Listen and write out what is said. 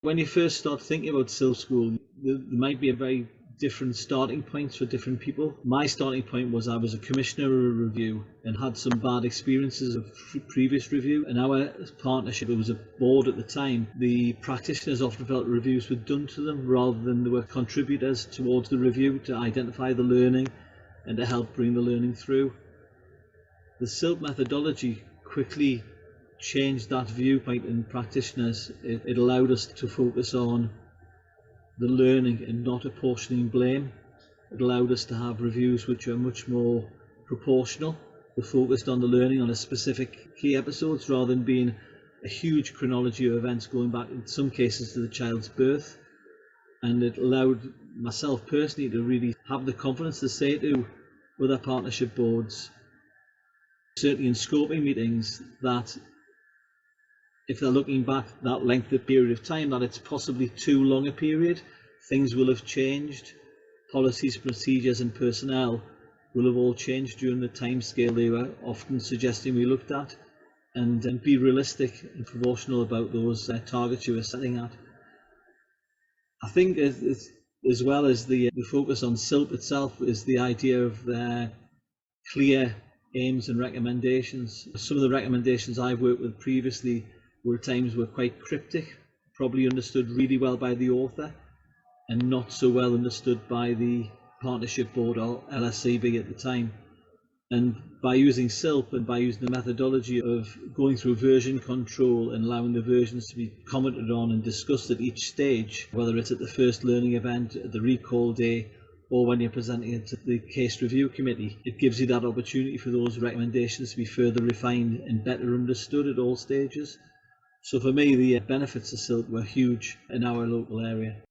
When you first start thinking about SILP School, there might be a very different starting points for different people. My starting point was I was a commissioner of a review and had some bad experiences of previous review. And our partnership, it was a board at the time, the practitioners often felt reviews were done to them rather than they were contributors towards the review to identify the learning and to help bring the learning through. The SILP methodology quickly changed that viewpoint in practitioners. It allowed us to focus on the learning and not apportioning blame. It allowed us to have reviews which are much more proportional. They focused on the learning on a specific key episodes rather than being a huge chronology of events going back in some cases to the child's birth. And it allowed myself personally to really have the confidence to say to other partnership boards, certainly in scoping meetings, that if they're looking back that length of period of time, that it's possibly too long a period. Things will have changed. Policies, procedures and personnel will have all changed during the time scale they were often suggesting we looked at, and be realistic and proportional about those targets you were setting at. I think as well as the focus on SILP itself is the idea of clear aims and recommendations. Some of the recommendations I've worked with previously were at times were quite cryptic, probably understood really well by the author and not so well understood by the partnership board or LSCB at the time. And by using SILP and by using the methodology of going through version control and allowing the versions to be commented on and discussed at each stage, whether it's at the first learning event, at the recall day, or when you're presenting it to the case review committee, it gives you that opportunity for those recommendations to be further refined and better understood at all stages. So for me, the benefits of SILP were huge in our local area.